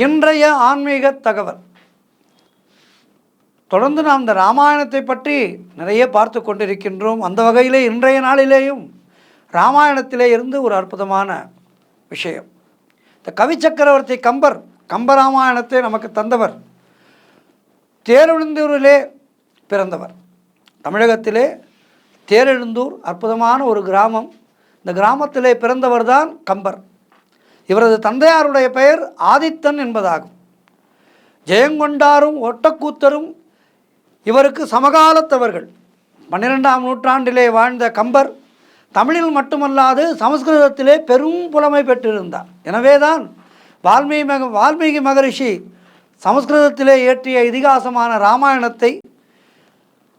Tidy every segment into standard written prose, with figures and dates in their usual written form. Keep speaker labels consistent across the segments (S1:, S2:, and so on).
S1: இன்றைய ஆன்மீக தகவல். தொடர்ந்து நாம் இந்த ராமாயணத்தை பற்றி நிறைய பார்த்து கொண்டிருக்கின்றோம். அந்த வகையிலே இன்றைய நாளிலேயும் ராமாயணத்திலே இருந்து ஒரு அற்புதமான விஷயம். இந்த கவி சக்கரவர்த்தி கம்பராமாயணத்தை நமக்கு தந்தவர். தேரெழுந்தூரிலே பிறந்தவர். தமிழகத்திலே தேரெழுந்தூர் அற்புதமான ஒரு கிராமம். இந்த கிராமத்திலே பிறந்தவர் தான் கம்பர். இவரது தந்தையாருடைய பெயர் ஆதித்தன் என்பதாகும். ஜெயங்கொண்டாரும் ஒட்டக்கூத்தரும் இவருக்கு சமகாலத்தவர்கள். 12ஆம் நூற்றாண்டிலே வாழ்ந்த கம்பர் தமிழில் மட்டுமல்லாது சமஸ்கிருதத்திலே பெரும் புலமை பெற்றிருந்தார். எனவேதான் வால்மீகி மகரிஷி சமஸ்கிருதத்திலே இயற்றிய இதிகாசமான ராமாயணத்தை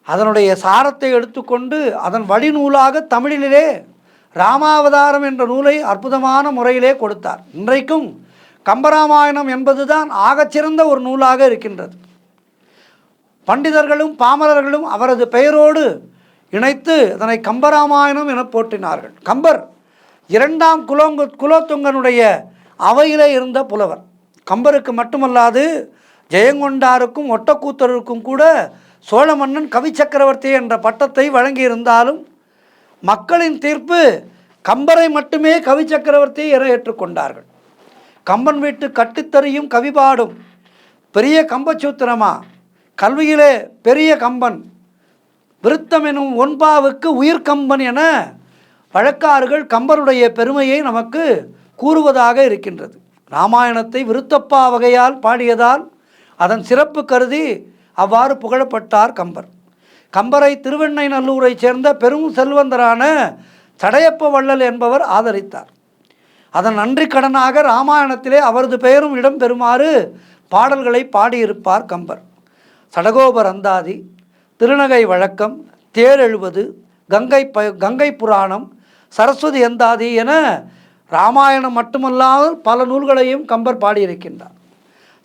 S1: அதனுடைய சாரத்தை எடுத்துக்கொண்டு அதன் வழிநூலாக தமிழிலே ராமாவதாரம் என்ற நூலை அற்புதமான முறையிலே கொடுத்தார். இன்றைக்கும் கம்பராமாயணம் என்பதுதான் ஆகச்சிறந்த ஒரு நூலாக இருக்கின்றது. பண்டிதர்களும் பாமரர்களும் அவரது பெயரோடு இணைத்து அதனை கம்பராமாயணம் என போற்றினார்கள். கம்பர் 2ஆம் குலோத்துங்கனுடைய அவையிலே இருந்த புலவர். கம்பருக்கு மட்டுமல்லாது ஜெயங்கொண்டாருக்கும் ஒட்டக்கூத்தருக்கும் கூட சோழ மன்னன் கவி சக்கரவர்த்தி என்ற பட்டத்தை வழங்கியிருந்தாலும் மக்களின் தீர்ப்பு கம்பரை மட்டுமே கவி சக்கரவர்த்தி என ஏற்றுக்கொண்டார்கள். கம்பன் வீட்டு கட்டுத்தறியும் கவி பாடும் பெரிய கம்பசூத்திரமா, கல்வியிலே பெரிய கம்பன், விருத்தம் எனும் ஒன்பாவுக்கு உயிர்கம்பன் என வழக்காறுகள் கம்பருடைய பெருமையை நமக்கு கூறுவதாக இருக்கின்றது. ராமாயணத்தை விருத்தப்பா வகையால் பாடியதால் அதன் சிறப்பு கருதி அவ்வாறு புகழப்பட்டார் கம்பர். கம்பரை திருவெண்ணைநல்லூரை சேர்ந்த பெரும் செல்வந்தரான சடையப்ப வள்ளல் என்பவர் ஆதரித்தார். அதன் நன்றி கடனாக ராமாயணத்திலே அவரது பெயரும் இடம் பெறுமாறு பாடல்களை பாடியிருப்பார் கம்பர். சடகோபர் அந்தாதி, திருநகை வழக்கம், தேரெழுவது, கங்கை புராணம், சரஸ்வதி அந்தாதி என ராமாயணம் மட்டுமல்லாமல் பல நூல்களையும் கம்பர் பாடியிருக்கின்றார்.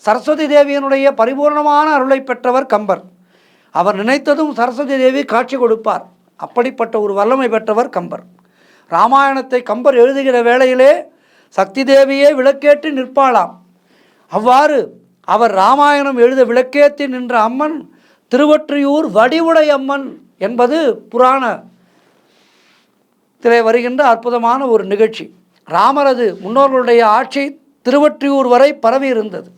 S1: சரஸ்வதி தேவியினுடைய பரிபூர்ணமான அருளை பெற்றவர் கம்பர். அவர் நினைத்ததும் சரஸ்வதி தேவி காட்சி கொடுப்பார். அப்படிப்பட்ட ஒரு வல்லமை பெற்றவர் கம்பர். ராமாயணத்தை கம்பர் எழுதுகிற வேளையிலே சக்தி தேவியே விளக்கேற்றி நிற்பாளாம். அவ்வாறு அவர் ராமாயணம் எழுத விளக்கேற்றி நின்ற அம்மன் திருவொற்றியூர் வடிவுடை அம்மன் என்பது புராணத்திலே வருகின்ற அற்புதமான ஒரு நிகழ்ச்சி. ராமரது முன்னோர்களுடைய ஆட்சி திருவொற்றியூர் வரை பரவி இருந்தது.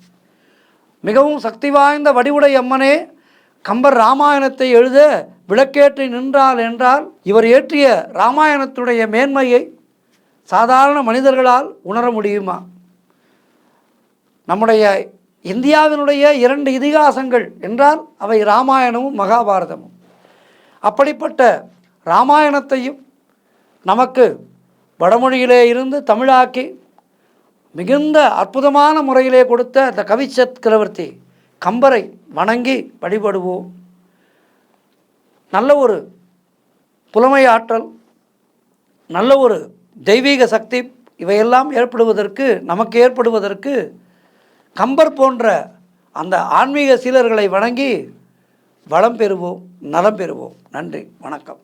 S1: மிகவும் சக்தி வாய்ந்த வடிவுடை அம்மனே கம்பர் ராமாயணத்தை எழுத விளக்கேற்றி நின்றால் என்றால் இவர் இயற்றிய ராமாயணத்துடைய மேன்மையை சாதாரண மனிதர்களால் உணர முடியுமா? நம்முடைய இந்தியாவினுடைய 2 இதிகாசங்கள் என்றால் அவை ராமாயணமும் மகாபாரதமும். அப்படிப்பட்ட ராமாயணத்தையும் நமக்கு வடமொழியிலே இருந்து தமிழாக்கி மிகுந்த அற்புதமான முறையிலே கொடுத்த அந்த கவி சக்கரவர்த்தி கம்பரை வணங்கி வழிபடுவோம். நல்ல ஒரு புலமை ஆற்றல், நல்ல ஒரு தெய்வீக சக்தி இவையெல்லாம் நமக்கு ஏற்படுவதற்கு கம்பர் போன்ற அந்த ஆன்மீக சீலர்களை வணங்கி வளம் பெறுவோம், நலம் பெறுவோம். நன்றி, வணக்கம்.